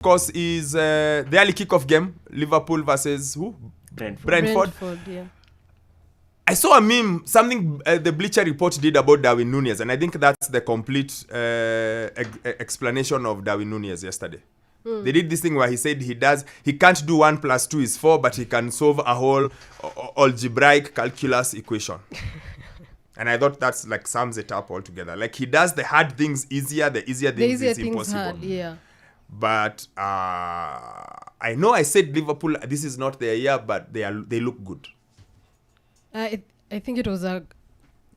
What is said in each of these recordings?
course, is the early kickoff game, Liverpool versus who? Brentford. Yeah. I saw a meme, something the Bleacher Report did about Darwin Núñez, and I think that's the complete explanation of Darwin Núñez yesterday. They did this thing where he said he can't do 1 + 2 is 4, but he can solve a whole algebraic calculus equation. And I thought that's like sums it up altogether. Like he does the hard things easier, the easier things is impossible. Hard, yeah. But I know I said Liverpool, this is not their year, but they look good. I think it was a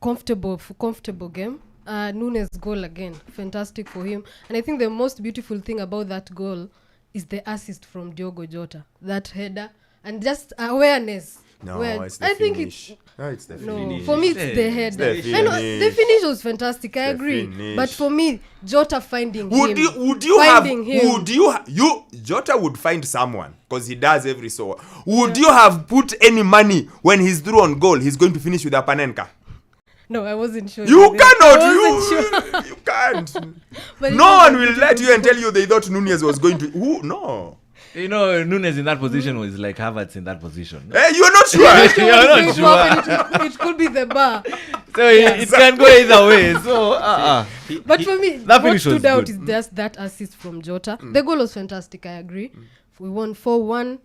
comfortable game. Núñez goal again, fantastic for him. And I think the most beautiful thing about that goal is the assist from Diogo Jota, that header, and just awareness. No, it's the finish. It's the finish. For me, it's the header. I know the finish was fantastic. I agree. But for me, Jota finding him. Jota would find someone because he does every so. Would you have put any money when he's through on goal? He's going to finish with a Panenka. No, I wasn't sure. You cannot. You can't. No one will let you and tell you they thought Núñez was going to. No. You know, Núñez in that position was like Havertz in that position. Hey, you're not sure. You're not sure. It could be the bar. So it can go either way. So, But for me, what stood out is just that assist from Jota. The goal was fantastic, I agree. We won 4-1.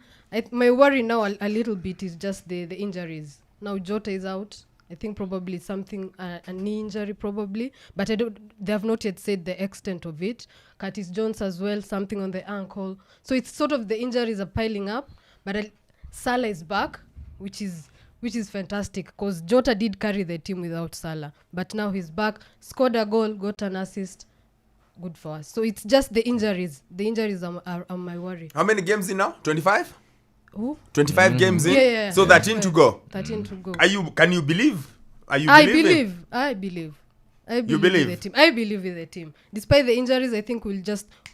My worry now a little bit is just the injuries. Now Jota is out. I think probably something, a knee injury probably. But they have not yet said the extent of it. Curtis Jones as well, something on the ankle. So it's sort of the injuries are piling up. But Salah is back, which is fantastic because Jota did carry the team without Salah. But now he's back, scored a goal, got an assist. Good for us. So it's just the injuries. The injuries are my worry. How many games in now? 25? Who? 25 games in? Yeah. So 13 to go. 13 to go. Can you believe? I believe. You believe? In the team. I believe in the team. Despite the injuries, I think we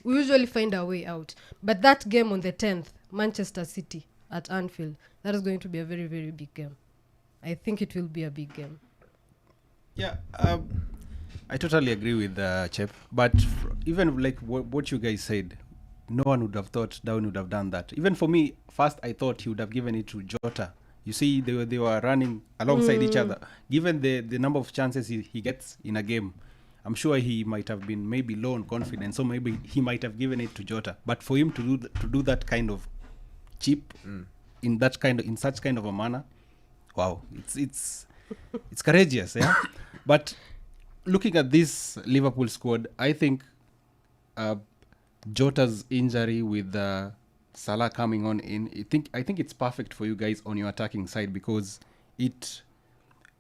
usually find our way out. But that game on the 10th, Manchester City at Anfield, that is going to be a very, very big game. I think it will be a big game. Yeah, I totally agree with Chep. But even like what you guys said, no one would have thought Darwin would have done that. Even for me, first I thought he would have given it to Jota. You see, they were running alongside each other. Given the number of chances he gets in a game, I'm sure he might have been maybe low on confidence, so maybe he might have given it to Jota. But for him to do that kind of cheap in such kind of a manner, wow, it's courageous, yeah. But looking at this Liverpool squad, I think Jota's injury with Salah coming on in, I think it's perfect for you guys on your attacking side because it,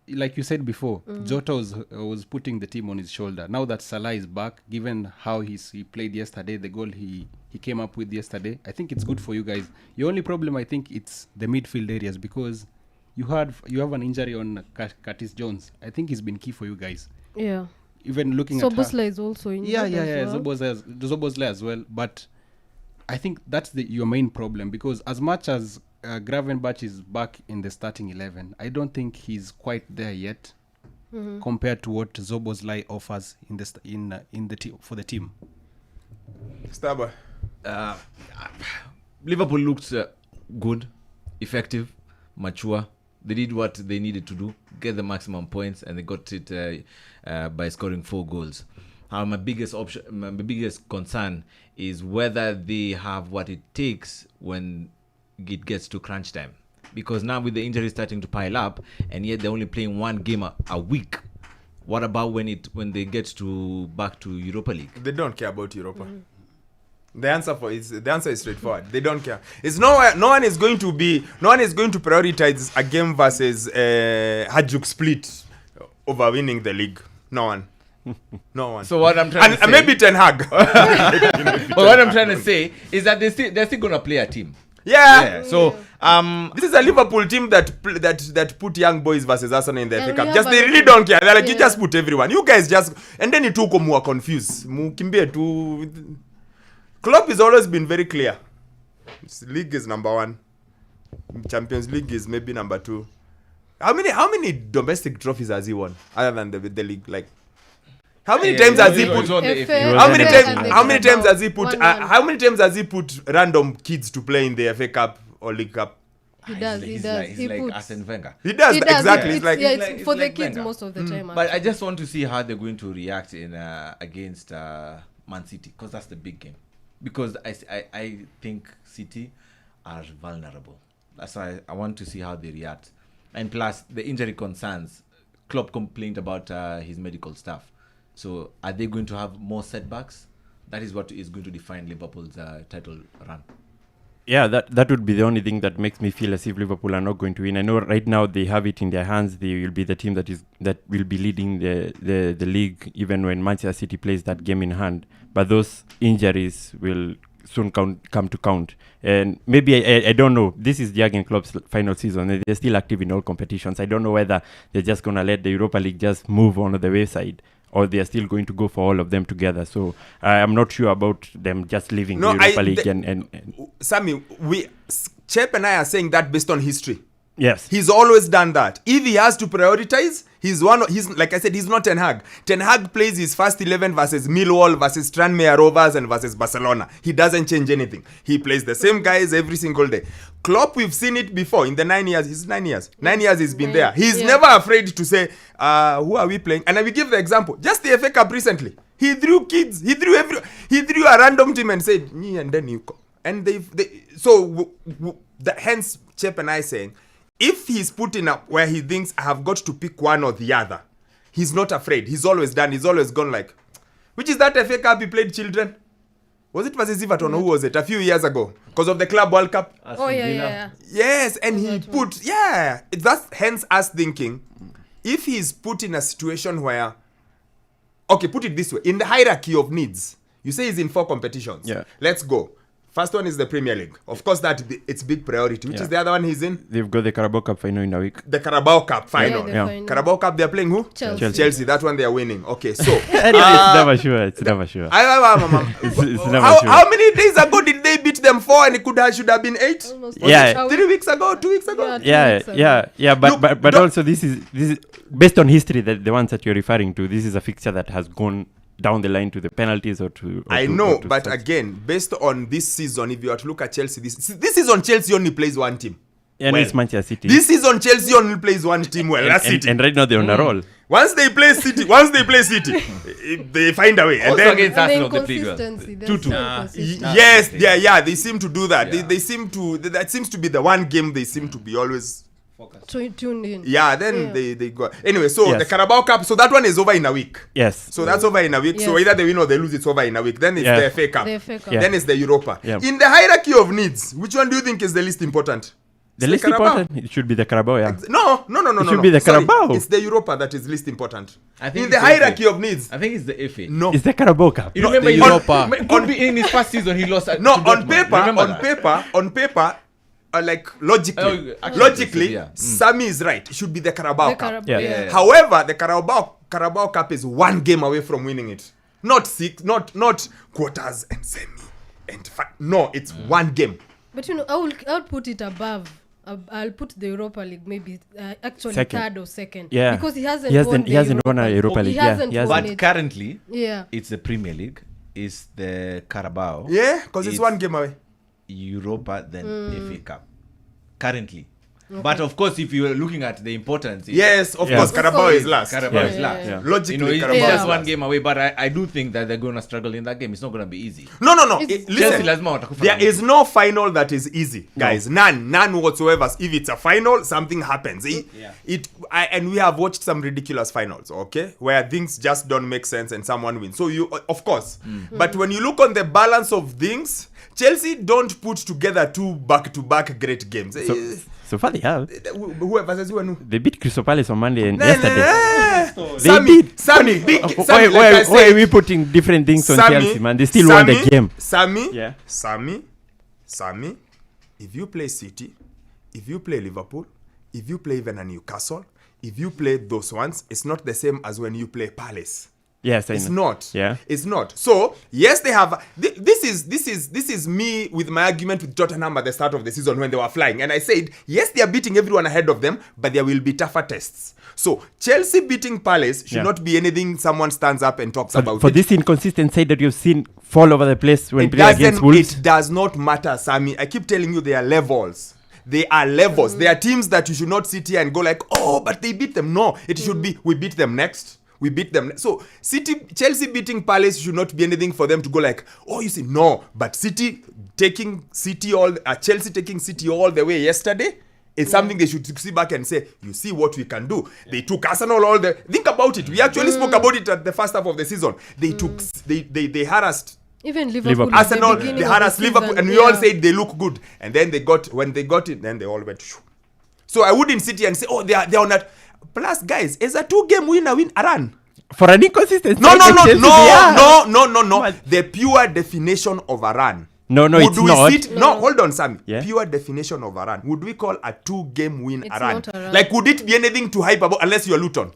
like you said before, Jota was putting the team on his shoulder. Now that Salah is back, given how he played yesterday, the goal he came up with yesterday, I think it's good for you guys. Your only problem, I think, it's the midfield areas because you have an injury on Curtis Jones. I think he's been key for you guys. Yeah. Even looking Szoboszlai is also injured. Yeah. Well. Szoboszlai as well. But I think that's your main problem because as much as Gravenberch is back in the starting 11, I don't think he's quite there yet compared to what Szoboszlai offers in the team for the team. Starboy. Liverpool looked good, effective, mature. They did what they needed to do, get the maximum points, and they got it by scoring 4 goals. My biggest concern is whether they have what it takes when it gets to crunch time. Because now with the injuries starting to pile up, and yet they're only playing 1 game a week. What about when they get back to Europa League? They don't care about Europa. The answer is straightforward. They don't care. It's no one is going to prioritize a game versus Hajduk Split over winning the league. No one. So what I'm trying to say, maybe Ten Hag. But what I'm trying to say is that they're still gonna play a team. Yeah. So this is a Liverpool team that put young boys versus Arsenal in the FA Cup. They really don't care. They're like, you just put everyone. You guys just, and then it took more confused. Mukimbie to. Klopp has always been very clear. League is number 1. Champions League is maybe number 2. How many domestic trophies has he won other than the league? Like, How many times has he put? How many times has he put? How many times has he put random kids to play in the FA Cup or League Cup? He does. He's like Arsene Wenger. He does exactly. It's for the like kids Wenger. most of the time. But I just want to see how they're going to react in against Man City, because that's the big game. Because I think City are vulnerable. That's why I want to see how they react. And plus the injury concerns. Klopp complained about his medical staff. So are they going to have more setbacks? That is what is going to define Liverpool's title run. Yeah, that would be the only thing that makes me feel as if Liverpool are not going to win. I know right now they have it in their hands. They will be the team that will be leading the league even when Manchester City plays that game in hand. But those injuries will soon come to count. And maybe, I don't know, this is Jurgen Klopp's final season. They're still active in all competitions. I don't know whether they're just going to let the Europa League just move on the wayside, or they are still going to go for all of them together. So I'm not sure about them just leaving the Europa League. And Sammy, Chep and I are saying that based on history. Yes. He's always done that. If he has to prioritize, he's like I said, he's not Ten Hag. Ten Hag plays his first 11 versus Millwall, versus Tranmere Rovers, and versus Barcelona. He doesn't change anything. He plays the same guys every single day. Klopp, we've seen it before in the 9 years. He's 9 years. 9 years he's been there. He's never afraid to say, who are we playing? And I will give the example. Just the FA Cup recently. He threw kids. He threw a random team and said, and then you go. And hence Chep and I saying, if he's putting up where he thinks I have got to pick one or the other, he's not afraid. He's always gone like, which is that FA Cup he played children? Was it versus Everton? Who was it? A few years ago. Because of the Club World Cup. Yeah. Yes, and he put, that's hence us thinking, if he's put in a situation where, okay, put it this way, in the hierarchy of needs, you say he's in 4 competitions. Yeah. Let's go. First one is the Premier League. Of course, it's big priority. Which is the other one he's in? They've got the Carabao Cup final in a week. The Carabao Cup final. Final. Carabao Cup, they're playing who? Chelsea. That one they are winning. Okay, so. It's never sure. It's never sure. How many days ago did they beat them 4 and it should have been 8? Almost 3 weeks ago, 2 weeks ago? Yeah. But also this is based on history, that the ones that you're referring to, this is a fixture that has gone down the line to the penalties but again, based on this season, if you are to look at Chelsea, this season Chelsea only plays one team. And it's Manchester City. This season Chelsea only plays one team well. That's City. And right now they're on a roll. Once they play City, they find a way. And also then against Arsenal, they played well. 2-2. Yes, they seem to do that. They seem to. That seems to be the one game they seem to be always tuned in. They go. Anyway, so the Carabao Cup, so that one is over in a week. Yes. So that's over in a week. So either they win or they lose, it's over in a week. Then it's the FA Cup. Then it's the Europa. In the hierarchy of needs, which one do you think is the least important? The least important? It should be the Carabao, No. It should be the Carabao. It's the Europa that is least important. I think in the hierarchy of needs. I think it's the FA. No. It's the Carabao Cup. You remember Europa? Could be in his first season he lost. On paper, like logically, Sammy is right. It should be the Carabao Cup. However, the Carabao Cup is one game away from winning it. Not 6, not quarters and semi and no, it's one game. But I'll put it above. I'll put the Europa League maybe actually second. Third or second. Yeah. Because he hasn't won a Europa League. But currently, it's the Premier League. It's the Carabao. Yeah, because it's one game away. Europa, then FA Cup. Currently. Okay. But of course, if you are looking at the importance, course, Carabao is last. Logically, Carabao is just one game away. But I do think that they're going to struggle in that game. It's not going to be easy. No. Listen, there is no final that is easy, guys. None whatsoever. If it's a final, something happens. And we have watched some ridiculous finals, okay, where things just don't make sense and someone wins. So of course. But when you look on the balance of things, Chelsea don't put together 2 back-to-back great games. So far they have. Who? They beat Crystal Palace on Monday and yesterday. Sammy, why are we putting different things on Chelsea, man? They still won the game. Sammy, if you play City, if you play Liverpool, if you play even a Newcastle, if you play those ones, it's not the same as when you play Palace. Yes, I It's know. not. Yeah. It's not. So yes, they have. This is me with my argument with Tottenham at the start of the season when they were flying, and I said yes, they are beating everyone ahead of them, but there will be tougher tests. So Chelsea beating Palace should not be anything someone stands up and talks about. For it. this inconsistent side that you've seen fall over the place when It playing against Wolves. It does not matter, Sammy. I keep telling you, they are levels. They are levels. They are teams that you should not sit here and go like, oh, but they beat them. No, it should be, we beat them next. We beat them. So Chelsea beating Palace should not be anything for them to go like, oh, you see, no. But Chelsea taking City all the way yesterday. It's something they should see back and say, you see what we can do. They took Arsenal all the... Think about it. We actually spoke about it at the first half of the season. They took... They harassed... Even Liverpool. Arsenal, they harassed Liverpool, and we all said they look good. And then when they got it, then they all went... Shoo. So I wouldn't sit here and say, oh, they're on that... Plus, guys, it's a 2-game a run. For an inconsistent No. side like Chelsea, No. The pure definition of a run. No, it's not. No, hold on, Sammy. Yeah. Pure definition of a run. Would we call a 2-game win It's a run? not a run. Like, would it be anything to hype about unless you're Luton?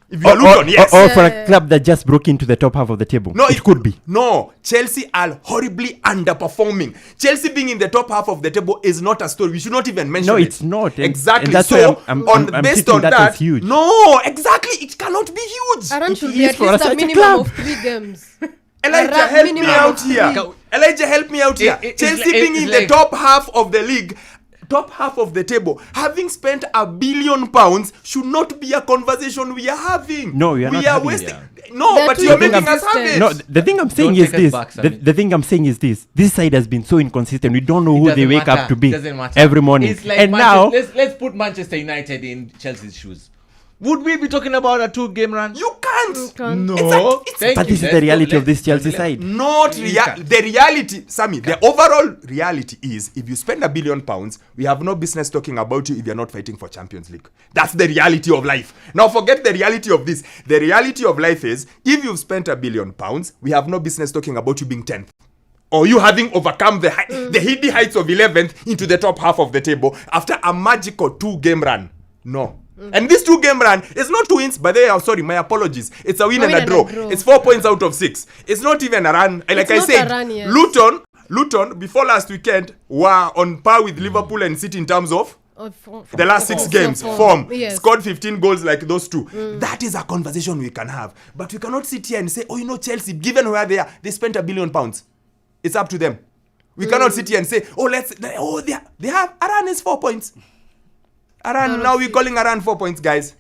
If you're Luton, yes. Or for a club that just broke into the top half of the table. No, it could be. No, Chelsea are horribly underperforming. Chelsea being in the top half of the table is not a story. We should not even mention it. No, it's not. And- Exactly. and that's so, why I'm based treating on that as huge. no, exactly. It cannot be huge. A run It should be is at for least such a a minimum club. of 3 games. Elijah, A help me minimum out of here. three. Elijah, help me out here. It's Chelsea like- being it's in like- the top half of the league, top half of the table, having spent £1 billion should not be a conversation we are having. No, we are not having wasting. it. No, They're but too you're making us inconsistent. have it. No, the thing I'm saying Don't is take us this. back, the, Sammy. the thing I'm saying is this. This side has been so inconsistent. We don't know who they wake up to be Doesn't matter. every morning. It's like And now, let's put Manchester United in Chelsea's shoes. Would we be talking about a 2-game run? You can't. No. Thank but you. this is Let's the go- reality of let's- this Chelsea let's- side. Not the reality, Sammy. The overall reality is, if you spend £1 billion, we have no business talking about you if you're not fighting for Champions League. That's the reality of life. Now forget the reality of this. The reality of life is, if you've spent £1 billion, we have no business talking about you being 10th. Or you having overcome the hidden heights of 11th into the top half of the table after a magical 2-game run. No. And this 2-game run is not 2 wins, but they are sorry, my apologies. It's a win and a draw. It's 4 points out of 6. It's not even a run. Like It's I not said, a run, yes. Luton before last weekend were on par with Liverpool and City in terms of the last 6 games form. Yes. Scored 15 goals like those two. That is a conversation we can have. But we cannot sit here and say, oh, you know, Chelsea, given where they are, they spent £1 billion. It's up to them. We cannot sit here and say, they have a run is 4 points. Aran, now we're calling Aran 4 points, guys.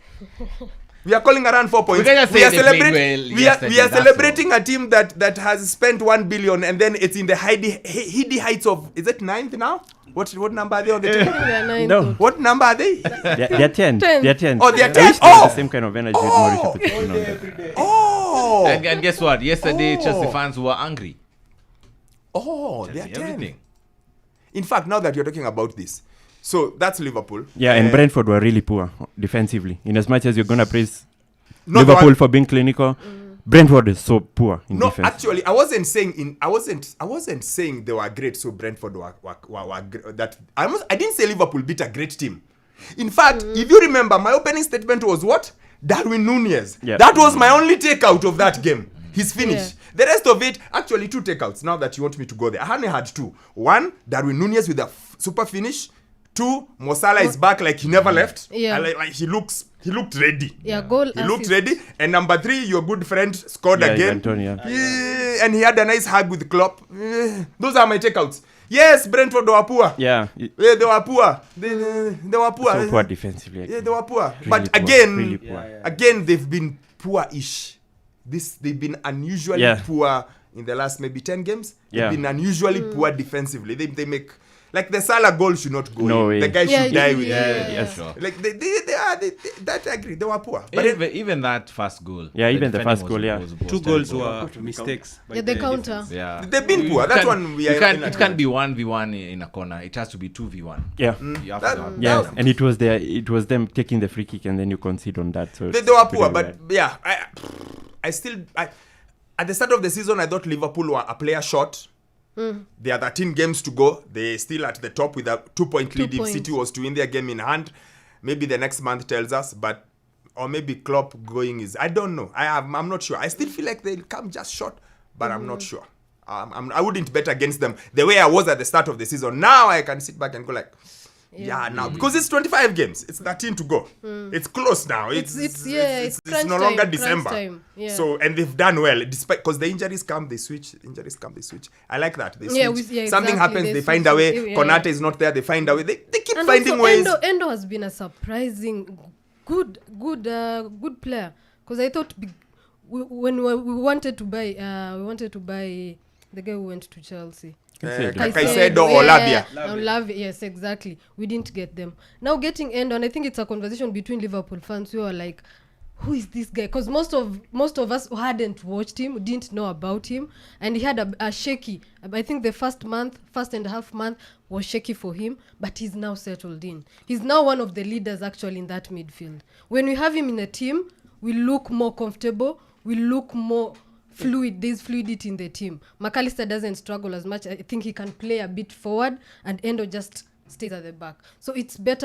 We are calling Aran 4 points. We can just say they played well we are yesterday, that's celebrating a team that has spent 1 billion and then it's in the hidden heights of, is it 9th now? What number are they on the table? No. What number are they? They're 10. 10. They're 10. Oh, they're I 10. wish they had Oh. the same kind of energy with Mauricio Pochettino on that. Oh, And guess what? Yesterday, Oh. Chelsea fans were angry. they're 10. Everything. In fact, now that you're talking about this, so that's Liverpool. Yeah, and Brentford were really poor defensively. In as much as you're going to praise No, Liverpool for being clinical, Brentford is so poor in No, defense. actually, I wasn't saying they were great. So Brentford were that. I didn't say Liverpool beat a great team. In fact, if you remember, my opening statement was what? Darwin Núñez. Yeah. That was my only takeout of that game. His finish. Yeah. The rest of it, actually, 2 takeouts. Now that you want me to go there, I only had 2. 1, Darwin Núñez with a super finish. 2, Mo Salah is back like he never left. Yeah. Like he looked ready. Yeah, goal He looked assist. ready. And number 3, your good friend scored Yeah, again. Antonio. Yeah, and he had a nice hug with Klopp. Those are my takeouts. Yes, Brentford were poor. Yeah, Yeah, they were poor. They were poor. so poor defensively. Yeah, they were poor. Really But poor, again, really poor. again, they've been poor-ish. They've been unusually Yeah. poor in the last maybe 10 games. Yeah. They've been unusually poor defensively. They make like the Salah goal should not go No in. way. The guy Yeah, should die with Yes. Sure. Like they that I agree. They were poor. But Even that first goal. Yeah, even the defending first was- goal, yeah. was 2 goals terrible. were mistakes. by Yeah, the the counter. defense. Yeah. they've been poor. That one we are. It can't be 1v1 in a corner. It has to be 2v1. Yeah. You have That- to have Yeah, That- and it was them taking the free kick and then you concede on that. So They it's were pretty poor, bad. but yeah, at the start of the season, I thought Liverpool were a player short. There are 13 games to go. They're still at the top with a 2-point lead. If points. City was to win their game in hand, maybe the next month tells us. But or maybe Klopp going is, I don't know. I'm not sure. I still feel like they'll come just short, but I'm not sure. I wouldn't bet against them the way I was at the start of the season. Now I can sit back and go like, now because it's 25 games, it's 13 to go. It's close now. It's no longer December. Yeah. So and they've done well despite because the injuries come, they switch. I like that. They switch. Something happens, they find a way. Konate is not there, they find a way. They keep and finding ways. Endo has been a surprising good player because I thought when we wanted to buy the guy who went to Chelsea. Caicedo or Lavia. Yes, exactly. We didn't get them. Now getting Endo, and I think it's a conversation between Liverpool fans who are like, who is this guy? Because most of us who hadn't watched him didn't know about him, and he had a shaky. I think the first and a half month was shaky for him, but he's now settled in. He's now one of the leaders actually in that midfield. When we have him in a team, we look more comfortable. We look more fluid. There's fluidity in the team. McAllister doesn't struggle as much. I think he can play a bit forward, and Endo just stays at the back. So it's better